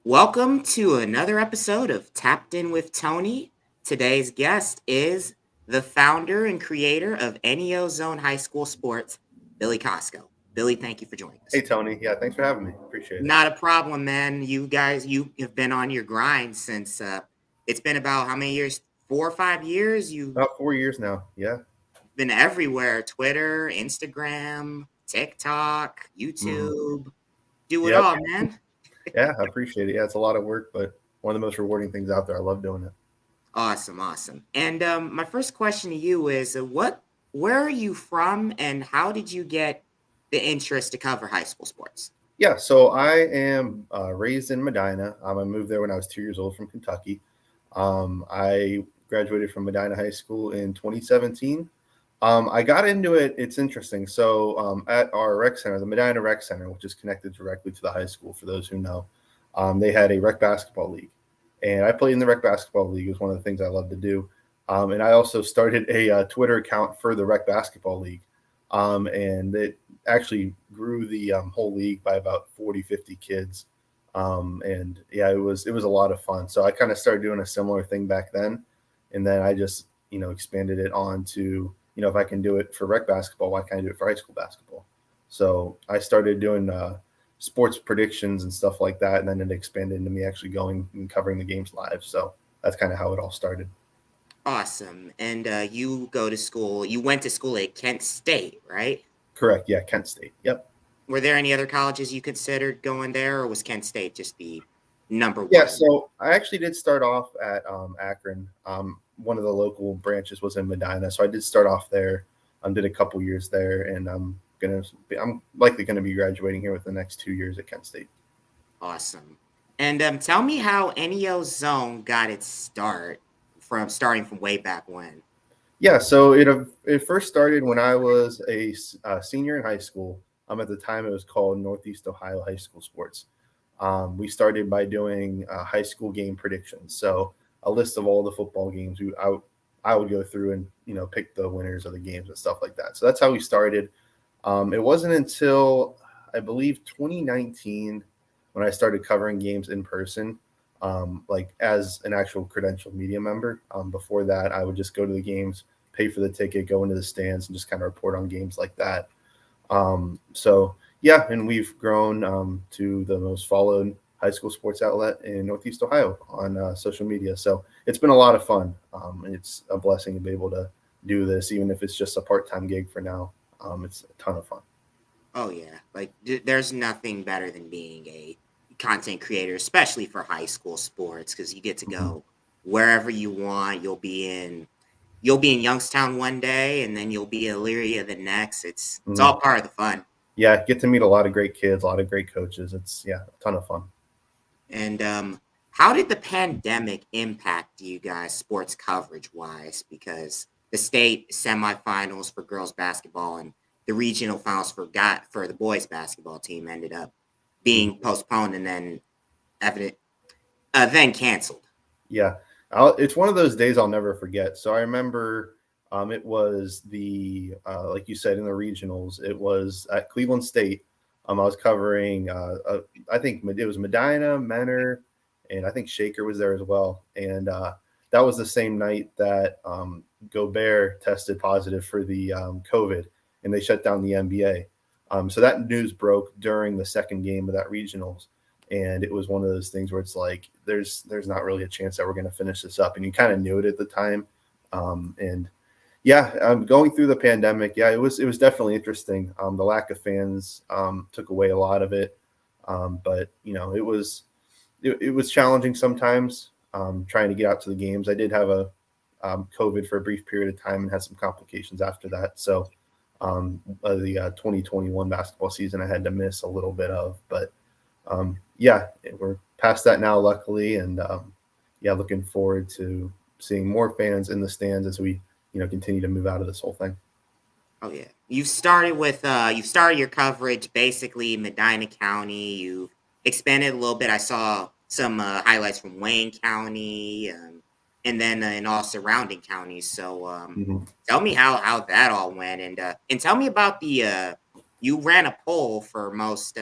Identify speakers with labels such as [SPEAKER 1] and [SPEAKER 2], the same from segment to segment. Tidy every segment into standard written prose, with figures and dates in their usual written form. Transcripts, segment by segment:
[SPEAKER 1] Welcome to another episode of Tapped In with Tony. Today's guest is the founder and creator of NEOZone High School Sports, Billy Kosco. Billy, thank you for joining
[SPEAKER 2] Hey
[SPEAKER 1] us.
[SPEAKER 2] Tony, yeah, thanks for having me. Appreciate it.
[SPEAKER 1] Not a problem, man. You guys, you have been on your grind since it's been about how many years? 4 or 5 years. You've
[SPEAKER 2] About 4 years now. Yeah.
[SPEAKER 1] been everywhere: Twitter, Instagram, TikTok,
[SPEAKER 2] hmm
[SPEAKER 1] YouTube. Do it
[SPEAKER 2] Yep.
[SPEAKER 1] all, man.
[SPEAKER 2] Yeah, I appreciate it. Yeah, it's a lot of work, but one of the most rewarding things out there. I love doing it.
[SPEAKER 1] Awesome, awesome. And my first question to you is, where are you from, and how did you get the interest to cover high school sports?
[SPEAKER 2] Yeah, so I am raised in Medina. I moved there when I was 2 years old from Kentucky. I graduated from Medina High School in 2017. I got into it. It's interesting. So at our rec center, the Medina Rec Center, which is connected directly to the high school, for those who know, they had a rec basketball league, and I played in the rec basketball league. It was one of the things I love to do. And I also started a Twitter account for the rec basketball league, and it actually grew the whole league by about 40, 50 kids. And yeah, it was a lot of fun. So I kind of started doing a similar thing back then, and then I just expanded it on to if I can do it for rec basketball, why can't I do it for high school basketball? So I started doing sports predictions and stuff like that, and then it expanded into me actually going and covering the games live. So that's kind of how it all started.
[SPEAKER 1] Awesome. And you go to school. You went to school at Kent State, right?
[SPEAKER 2] Correct. Yeah, Kent State. Yep.
[SPEAKER 1] Were there any other colleges you considered going there, or was Kent State just the number
[SPEAKER 2] Yeah,
[SPEAKER 1] one?
[SPEAKER 2] so I actually did start off at Akron. One of the local branches was in Medina, so I did start off there. Did a couple years there, and I'm likely gonna be graduating here within the next 2 years at Kent State.
[SPEAKER 1] Awesome. And tell me how NEO Zone got its start from starting from way back when.
[SPEAKER 2] Yeah, so it first started when I was a senior in high school. At the time, it was called Northeast Ohio High School Sports. We started by doing high school game predictions. So a list of all the football games I would go through and pick the winners of the games and stuff like that. So that's how we started. It wasn't until I believe 2019 when I started covering games in person, like as an actual credentialed media member. Before that, I would just go to the games, pay for the ticket, go into the stands, and just kind of report on games like that. So yeah, and we've grown to the most followed high school sports outlet in Northeast Ohio on social media. So it's been a lot of fun. And it's a blessing to be able to do this, even if it's just a part-time gig for now. It's a ton of fun.
[SPEAKER 1] Oh yeah, like there's nothing better than being a content creator, especially for high school sports, because you get to
[SPEAKER 2] Mhm.
[SPEAKER 1] go wherever you want. You'll be in Youngstown one day, and then you'll be in Elyria the next. It's
[SPEAKER 2] Mhm.
[SPEAKER 1] all part of the fun.
[SPEAKER 2] Yeah, get to meet a lot of great kids, a lot of great coaches. It's yeah, a ton of fun.
[SPEAKER 1] And how did the pandemic impact you guys sports coverage wise? Because the state semifinals for girls basketball and the regional finals for the boys basketball team ended up being
[SPEAKER 2] Mhm.
[SPEAKER 1] postponed and then evident then canceled.
[SPEAKER 2] Yeah, it's one of those days I'll never forget. So I remember it was the like you said in the regionals. It was at Cleveland State. I was covering. I think it was Medina, Menor, and I think Shaker was there as well. And that was the same night that Gobert tested positive for the COVID, and they shut down the NBA. So that news broke during the second game of that regionals, and it was one of those things where it's like there's not really a chance that we're going to finish this up, and you kind of knew it at the time. And yeah, going through the pandemic, yeah, it was definitely interesting. The lack of fans took away a lot of it, but it was challenging sometimes trying to get out to the games. I did have a COVID for a brief period of time and had some complications after that. So the 2021 basketball season I had to miss a little bit of, but yeah, we're past that now, luckily, and yeah, looking forward to seeing more fans in the stands as we continue to move out of this whole thing.
[SPEAKER 1] Oh yeah. You started your coverage basically Medina County. You expanded a little bit. I saw some highlights from Wayne County, and then in all surrounding counties. So
[SPEAKER 2] Mhm.
[SPEAKER 1] tell me how that all went, and tell me about the you ran a poll for most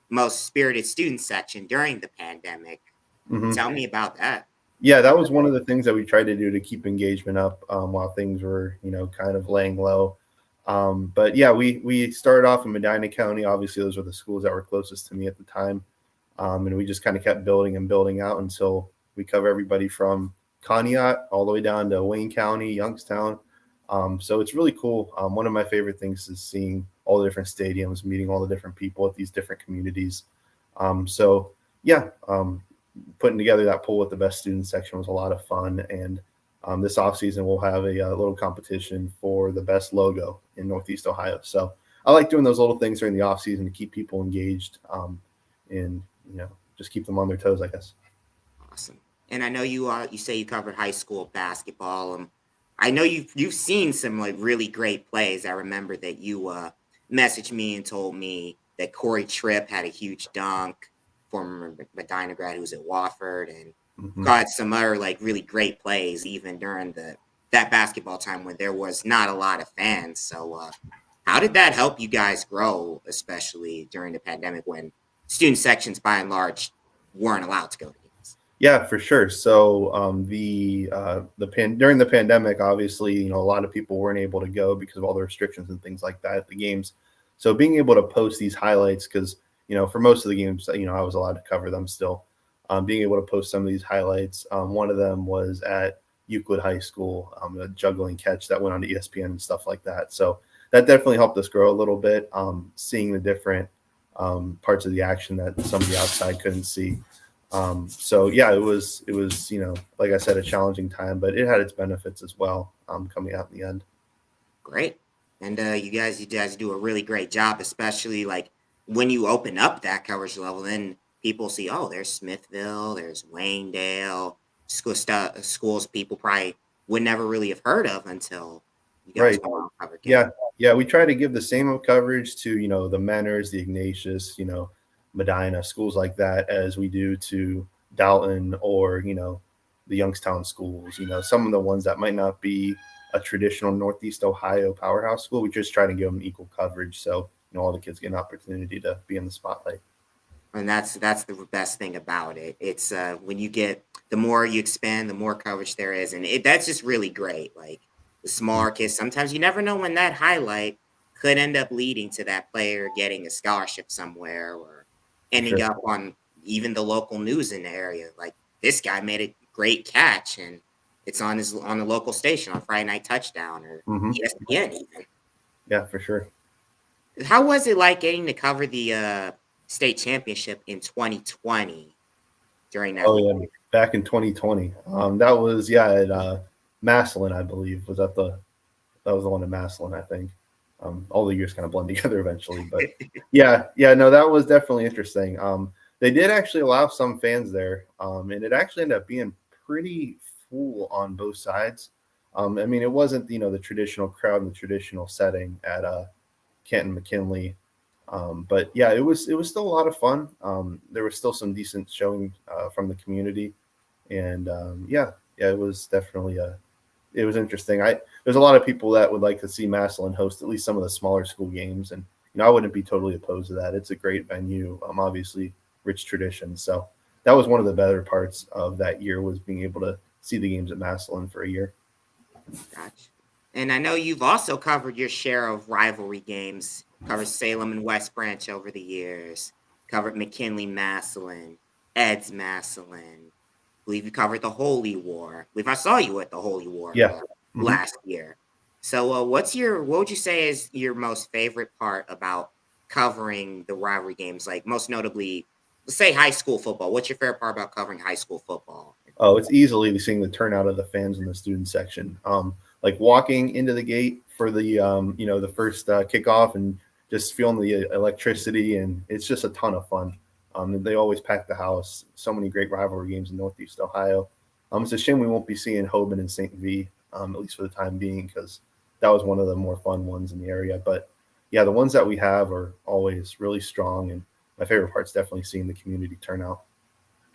[SPEAKER 1] most spirited student section during the pandemic.
[SPEAKER 2] Mhm.
[SPEAKER 1] Tell me about that.
[SPEAKER 2] Yeah, that was one of the things that we tried to do to keep engagement up while things were, kind of laying low. But yeah, we started off in Medina County. Obviously, those were the schools that were closest to me at the time, and we just kind of kept building and building out until we cover everybody from Conneaut all the way down to Wayne County, Youngstown. So it's really cool. One of my favorite things is seeing all the different stadiums, meeting all the different people at these different communities. So yeah, putting together that pool with the best student section was a lot of fun. And this offseason, we'll have a little competition for the best logo in Northeast Ohio. So I like doing those little things during the offseason to keep people engaged and, just keep them on their toes, I guess.
[SPEAKER 1] Awesome. And I know you say you covered high school basketball. I know you've seen some like really great plays. I remember that you messaged me and told me that Corey Tripp had a huge dunk, former Medina grad who was at Wofford, and
[SPEAKER 2] Mhm.
[SPEAKER 1] got some other like really great plays even during the that basketball time when there was not a lot of fans. So how did that help you guys grow, especially during the pandemic when student sections by and large weren't allowed to go to games?
[SPEAKER 2] Yeah, for sure. So during the pandemic, obviously, a lot of people weren't able to go because of all the restrictions and things like that at the games. So being able to post these highlights, because for most of the games, I was allowed to cover them still. Being able to post some of these highlights. One of them was at Euclid High School, a juggling catch that went on to ESPN and stuff like that. So that definitely helped us grow a little bit. Seeing the different parts of the action that some of the outside couldn't see. So yeah, it was like I said, a challenging time, but it had its benefits as well. Coming out in the end.
[SPEAKER 1] Great. And you guys do a really great job, especially like when you open up that coverage level, then people see, oh, there's Smithville, there's Wayndale, schools people probably would never really have heard of until you guys
[SPEAKER 2] Right.
[SPEAKER 1] went on cover game.
[SPEAKER 2] Yeah. Yeah. We try to give the same coverage to the Menners, the Ignatius, Medina, schools like that, as we do to Dalton or the Youngstown schools. Some of the ones that might not be a traditional Northeast Ohio powerhouse school. We just try to give them equal coverage, so all the kids get an opportunity to be in the spotlight.
[SPEAKER 1] And that's the best thing about it. It's when you get the more you expand, the more coverage there is, and that's just really great. Like the smaller kids, sometimes you never know when that highlight could end up leading to that player getting a scholarship somewhere or
[SPEAKER 2] For
[SPEAKER 1] ending
[SPEAKER 2] sure.
[SPEAKER 1] up on even the local news in the area. Like this guy made a great catch, and it's on the local station on Friday Night Touchdown or
[SPEAKER 2] Hmm.
[SPEAKER 1] ESPN even.
[SPEAKER 2] Yeah, for sure.
[SPEAKER 1] How was it like getting to cover the state championship in 2020 during that
[SPEAKER 2] Oh
[SPEAKER 1] whole
[SPEAKER 2] yeah,
[SPEAKER 1] year?
[SPEAKER 2] back in 2020. That was at Massillon, I believe. That was the one in Massillon, I think. All the years kind of blend together eventually, but yeah, no, that was definitely interesting. They did actually allow some fans there, and it actually ended up being pretty full on both sides. I mean, it wasn't the traditional crowd in the traditional setting at Canton McKinley. But yeah, it was still a lot of fun. There was still some decent showing from the community, and yeah, it was definitely it was interesting. There's a lot of people that would like to see Massillon host at least some of the smaller school games, and I wouldn't be totally opposed to that. It's a great venue, obviously rich tradition. So that was one of the better parts of that year was being able to see the games at Massillon for a year.
[SPEAKER 1] Gotcha. And I know you've also covered your share of rivalry games, covered Salem and West Branch over the years, covered McKinley Massillon, Ed's Massillon. Believe you covered the Holy War. Believe I saw you at the Holy War
[SPEAKER 2] Yeah. Hmm.
[SPEAKER 1] last year. So what would you say is your most favorite part about covering the rivalry games? Like most notably, let's say high school football. What's your favorite part about covering high school football?
[SPEAKER 2] Oh, it's easily seeing the turnout of the fans in the student section. Like walking into the gate for the first kickoff and just feeling the electricity, and it's just a ton of fun. They always pack the house. So many great rivalry games in Northeast Ohio. It's a shame we won't be seeing Hoban and St. V, at least for the time being, because that was one of the more fun ones in the area. But yeah, the ones that we have are always really strong, and my favorite part's definitely seeing the community turnout.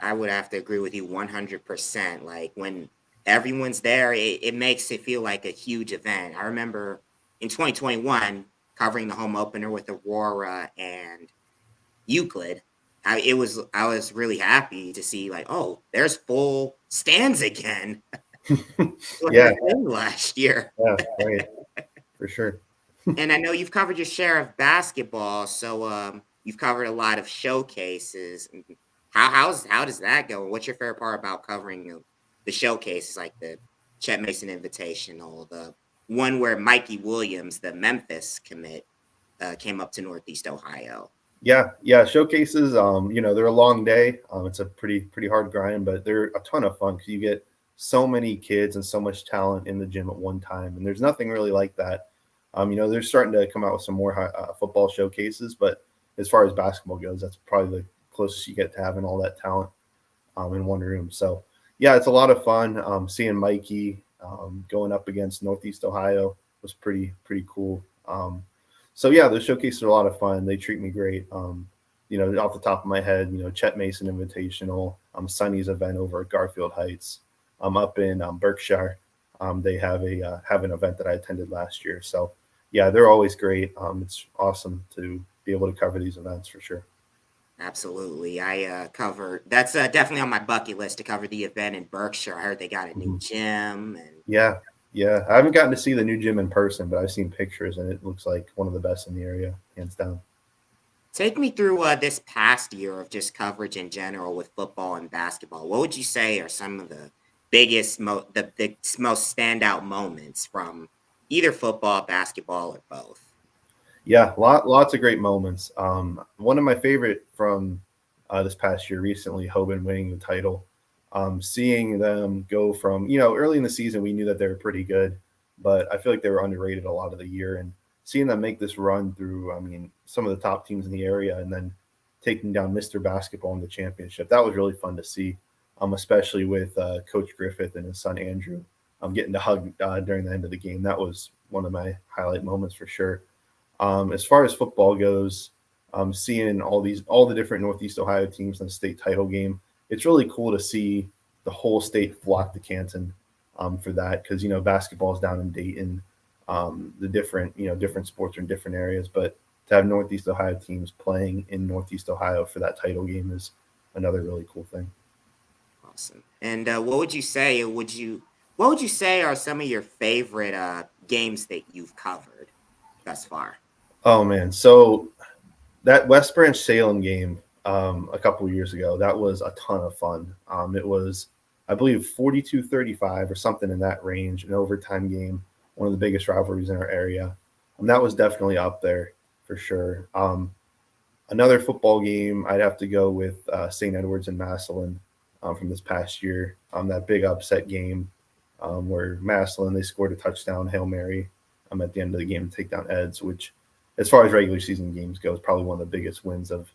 [SPEAKER 1] I would have to agree with you 100%. Like when everyone's there, it makes it feel like a huge event. I remember in 2021 covering the home opener with Aurora and Euclid. I was really happy to see like, oh, there's full stands again.
[SPEAKER 2] Yeah,
[SPEAKER 1] Last year.
[SPEAKER 2] yeah, right, for sure.
[SPEAKER 1] And I know you've covered your share of basketball, so you've covered a lot of showcases. How does that go? What's your favorite part about covering the showcases, like the Chet Mason Invitational, the one where Mikey Williams, the Memphis commit, came up to Northeast Ohio?
[SPEAKER 2] Yeah, yeah, showcases, they're a long day. It's a pretty hard grind, but they're a ton of fun because you get so many kids and so much talent in the gym at one time, and there's nothing really like that. They're starting to come out with some more football showcases, but as far as basketball goes, that's probably the closest you get to having all that talent in one room. So, yeah, it's a lot of fun. Seeing Mikey going up against Northeast Ohio was pretty cool. So yeah, those showcases are a lot of fun. They treat me great. Off the top of my head, Chet Mason Invitational, Sonny's event over at Garfield Heights. I'm up in Berkshire. They have an event that I attended last year. So yeah, they're always great. It's awesome to be able to cover these events for sure.
[SPEAKER 1] Absolutely. I cover that's definitely on my bucket list to cover the event in Berkshire. I heard they got a new
[SPEAKER 2] Mhm.
[SPEAKER 1] gym and
[SPEAKER 2] Yeah, yeah. I haven't gotten to see the new gym in person, but I've seen pictures and it looks like one of the best in the area, hands down.
[SPEAKER 1] take me through this past year of just coverage in general with football and basketball. What would you say are some of the the most standout moments from either football, basketball, or both?
[SPEAKER 2] Yeah, lots of great moments. One of my favorite from this past year recently, Hoban winning the title. Seeing them go from, early in the season, we knew that they were pretty good, but I feel like they were underrated a lot of the year. And seeing them make this run through, I mean, some of the top teams in the area and then taking down Mr. Basketball in the championship, that was really fun to see, especially with Coach Griffith and his son Andrew getting to hug during the end of the game. That was one of my highlight moments for sure. As far as football goes, seeing all the different Northeast Ohio teams in the state title game, it's really cool to see the whole state flock to Canton for that because basketball is down in Dayton. The different sports are in different areas, but to have Northeast Ohio teams playing in Northeast Ohio for that title game is another really cool thing.
[SPEAKER 1] Awesome. And what would you say? What would you say are some of your favorite games that you've covered thus far?
[SPEAKER 2] Oh man, so that West Branch Salem game a couple years ago, that was a ton of fun. It was, I believe, 42-35 or something in that range, an overtime game, one of the biggest rivalries in our area. And that was definitely up there for sure. Another football game, I'd have to go with St. Edwards and Massillon from this past year. That big upset game where Massillon, they scored a touchdown Hail Mary at the end of the game to take down Eds, which as far as regular season games go, is probably one of the biggest wins of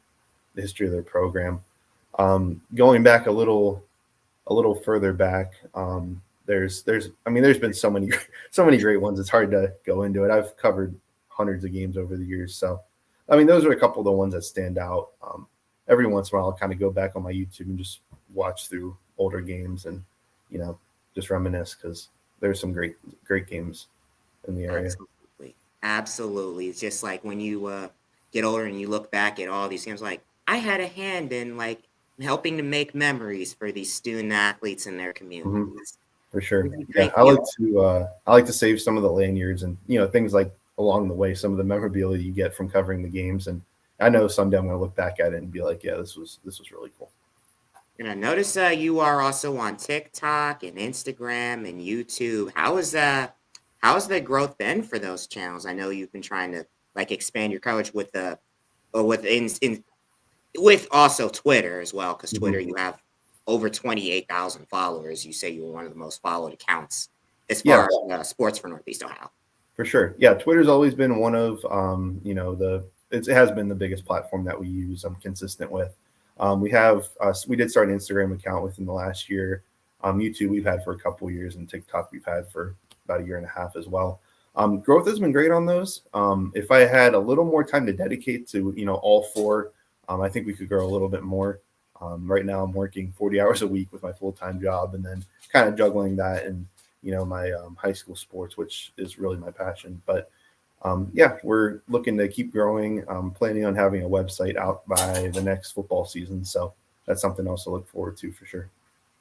[SPEAKER 2] the history of their program. Going back a little further back, there's been so many so many great ones. It's hard to go into it. I've covered hundreds of games over the years, so those are a couple of the ones that stand out. Every once in a while, I'll kind of go back on my YouTube and just watch through older games and just reminisce because there's some great games in the area.
[SPEAKER 1] Absolutely. Absolutely. It's just like when you get older and you look back at all these games, like I had a hand in like helping to make memories for these student athletes in their
[SPEAKER 2] Mhm.
[SPEAKER 1] communities.
[SPEAKER 2] For sure.
[SPEAKER 1] Really
[SPEAKER 2] Yeah,
[SPEAKER 1] great deal.
[SPEAKER 2] I like to save some of the lanyards and things like along the way, some of the memorabilia you get from covering the games. And I know someday I'm going to look back at it and be like, yeah, this was really cool.
[SPEAKER 1] And I notice you are also on TikTok and Instagram and YouTube. How's the growth been for those channels? I know you've been trying to like expand your coverage with the or with in with also Twitter as well, because
[SPEAKER 2] Mhm.
[SPEAKER 1] Twitter you have over 28,000 followers. You say you were one of the most followed accounts as
[SPEAKER 2] Yeah,
[SPEAKER 1] far as sports for Northeast Ohio.
[SPEAKER 2] for sure. Yeah, Twitter's always been one of it has been the biggest platform that we use. I'm consistent with. We did start an Instagram account within the last year. YouTube we've had for a couple of years, and TikTok we've had for about a year and a half as well. Growth has been great on those. If I had a little more time to dedicate to all four, I think we could grow a little bit more. Right now, I'm working 40 hours a week with my full time job, and then kind of juggling that and my high school sports, which is really my passion. But yeah, we're looking to keep growing. Planning on having a website out by the next football season. So that's something else to look forward to for sure.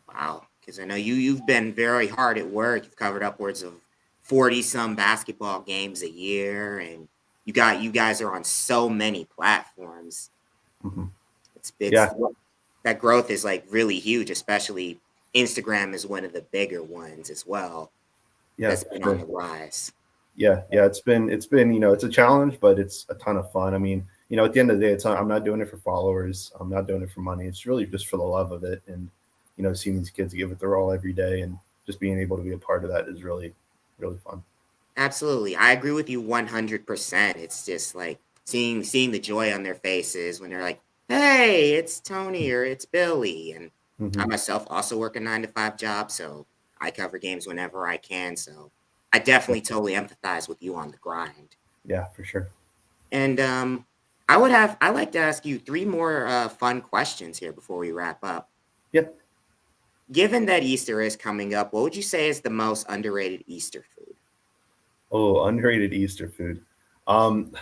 [SPEAKER 1] Wow, because I know you've been very hard at work. You've covered upwards of 40 some basketball games a year, and you guys are on so many platforms.
[SPEAKER 2] Hmm.
[SPEAKER 1] It's
[SPEAKER 2] Yeah,
[SPEAKER 1] that growth is like really huge, especially Instagram is one of the bigger ones as well
[SPEAKER 2] yeah,
[SPEAKER 1] that's
[SPEAKER 2] for
[SPEAKER 1] been on
[SPEAKER 2] sure.
[SPEAKER 1] the rise.
[SPEAKER 2] Yeah. It's been it's a challenge, but it's a ton of fun. I mean, at the end of the day, I'm not doing it for followers. I'm not doing it for money. It's really just for the love of it, and seeing these kids give it their all every day, and just being able to be a part of that is really, really fun.
[SPEAKER 1] Absolutely. I agree with you 100%. It's just like seeing the joy on their faces when they're like, "Hey, it's Tony or it's Billy." And I
[SPEAKER 2] Hmm.
[SPEAKER 1] myself also work a 9 to 5 job, so I cover games whenever I can. So I definitely totally empathize with you on the grind.
[SPEAKER 2] Yeah, for sure.
[SPEAKER 1] And I like to ask you three more fun questions here before we wrap up.
[SPEAKER 2] Yeah.
[SPEAKER 1] Given that Easter is coming up, what would you say is the most underrated Easter food?
[SPEAKER 2] Oh, underrated Easter food.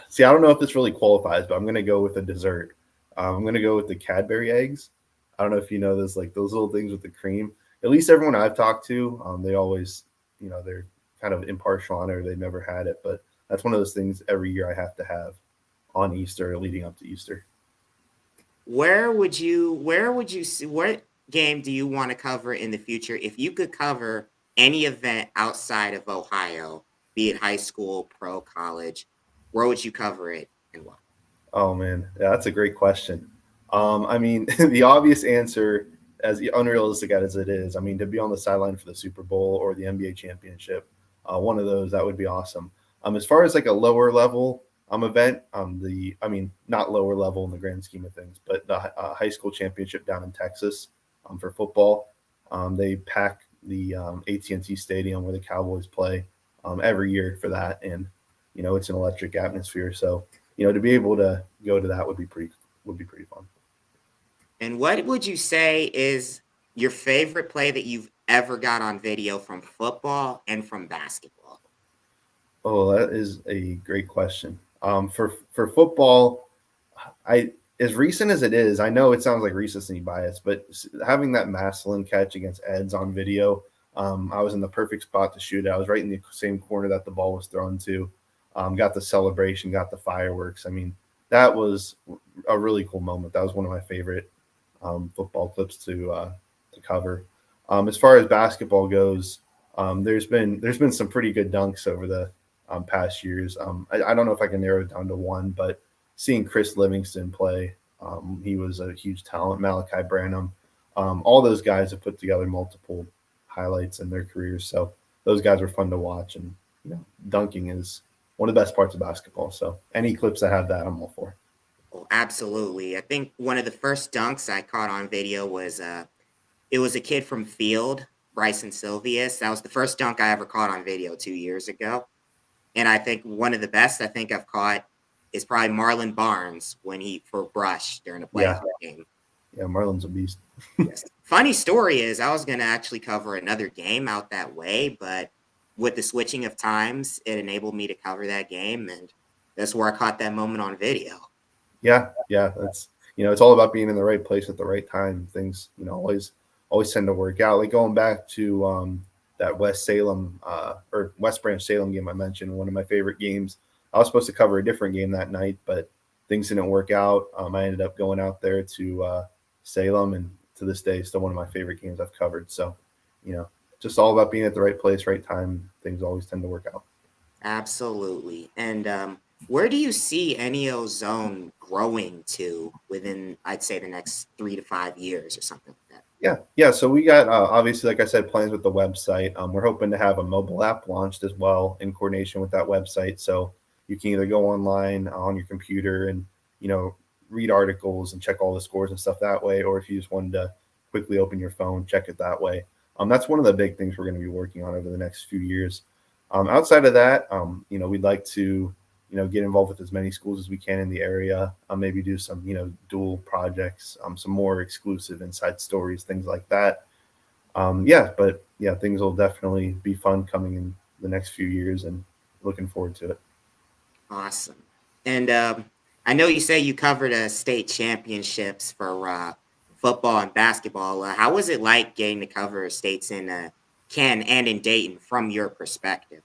[SPEAKER 2] See, I don't know if this really qualifies, but I'm gonna go with a dessert. I'm gonna go with the Cadbury eggs. I don't know if you know those, like those little things with the cream. At least everyone I've talked to, they always, they're kind of impartial on it, or they've never had it. But that's one of those things every year I have to have on Easter, leading up to Easter.
[SPEAKER 1] Where would you see what game do you want to cover in the future if you could cover any event outside of Ohio, be it high school, pro, college, where would you cover it and why?
[SPEAKER 2] Oh man, yeah, that's a great question. I mean, the obvious answer, as unrealistic as it is, I mean, to be on the sideline for the Super Bowl or the NBA championship, one of those that would be awesome. As far as like a lower level event, I mean, not lower level in the grand scheme of things, but the high school championship down in Texas, for football, they pack the AT&T Stadium where the Cowboys play every year for that, and it's an electric atmosphere, so to be able to go to that would be pretty fun.
[SPEAKER 1] And what would you say is your favorite play that you've ever got on video from football and from basketball?
[SPEAKER 2] Oh, that is a great question. For football, I as recent as it is, I know it sounds like recency bias, but having that Maslin catch against Eds on video, I was in the perfect spot to shoot it. I was right in the same corner that the ball was thrown to. Got the celebration, got the fireworks. I mean, that was a really cool moment. That was one of my favorite football clips to cover. As far as basketball goes, there's been some pretty good dunks over the past years. I don't know if I can narrow it down to one, but seeing Chris Livingston play, he was a huge talent. Malachi Branham, all those guys have put together multiple highlights in their careers, so those guys were fun to watch. And dunking is one of the best parts of basketball. So any clips that have that, I'm all for.
[SPEAKER 1] Oh, absolutely. I think one of the first dunks I caught on video was it was a kid from Field, Bryson Sylvius. That was the first dunk I ever caught on video 2 years ago. And I think one of the best I think I've caught is probably Marlon Barnes when he for Brush during a playoff
[SPEAKER 2] Yeah,
[SPEAKER 1] game.
[SPEAKER 2] yeah, Marlon's a beast.
[SPEAKER 1] Yes. Funny story is I was going to actually cover another game out that way, but with the switching of times, it enabled me to cover that game, and that's where I caught that moment on video.
[SPEAKER 2] Yeah, that's it's all about being in the right place at the right time. Things always tend to work out. Like going back to that West Salem or West Branch Salem game I mentioned, one of my favorite games. I was supposed to cover a different game that night, but things didn't work out. I ended up going out there to Salem, and to this day, still one of my favorite games I've covered. So, you know, just all about being at the right place, right time. Things always tend to work out.
[SPEAKER 1] Absolutely. And where do you see NEO Zone growing to within, I'd say, the next 3 to 5 years or something like that?
[SPEAKER 2] Yeah. So we got obviously, like I said, plans with the website. We're hoping to have a mobile app launched as well in coordination with that website. So you can either go online on your computer and you know read articles and check all the scores and stuff that way, or if you just wanted to quickly open your phone, check it that way. That's one of the big things we're going to be working on over the next few years. Outside of that, we'd like to get involved with as many schools as we can in the area. Maybe do some, dual projects, some more exclusive inside stories, things like that. Yeah, but yeah, things will definitely be fun coming in the next few years, and looking forward to it.
[SPEAKER 1] Awesome. And I know you say you covered state championships for football and basketball. How was it like getting to cover states in Canton and in Dayton from your perspective?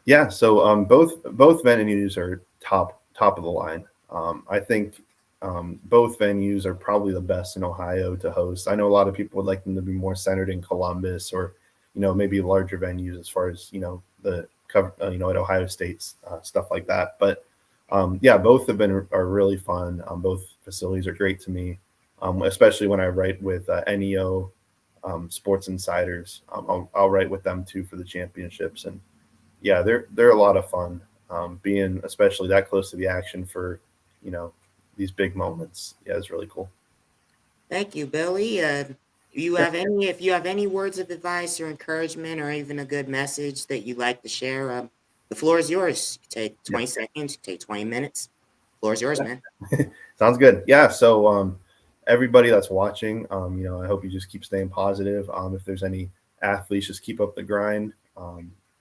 [SPEAKER 2] Yeah, so both venues are top of the line. I think both venues are probably the best in Ohio to host. I know a lot of people would like them to be more centered in Columbus or maybe larger venues as far as the cover at Ohio State's stuff like that. But yeah, both have been are really fun. Both facilities are great to me, especially when I write with NEO Sports Insiders. I'll write with them too for the championships and yeah, they're a lot of fun. Being especially that close to the action for, you know, these big moments. Yeah, it's really cool.
[SPEAKER 1] Thank you, Billy. You
[SPEAKER 2] Yeah,
[SPEAKER 1] have any, if you have any words of advice or encouragement or even a good message that you'd like to share, the floor is yours. You take
[SPEAKER 2] yeah,
[SPEAKER 1] 20 seconds, you take 20 minutes. Floor is yours, man.
[SPEAKER 2] sounds good. Yeah, so everybody that's watching, I hope you just keep staying positive. If there's any athletes, just keep up the grind.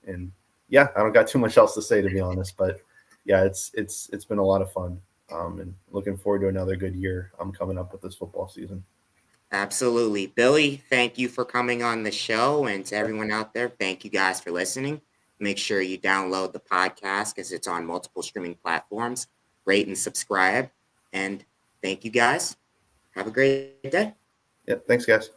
[SPEAKER 2] And yeah, I don't got too much else to say to be honest, but yeah, it's been a lot of fun. And looking forward to another good year. Coming up with this football season.
[SPEAKER 1] Absolutely. Billy, thank you for coming on the show. And to everyone out there, thank you guys for listening. Make sure you download the podcast because it's on multiple streaming platforms. Rate and subscribe. And thank you guys. Have a great day.
[SPEAKER 2] Yeah, thanks guys.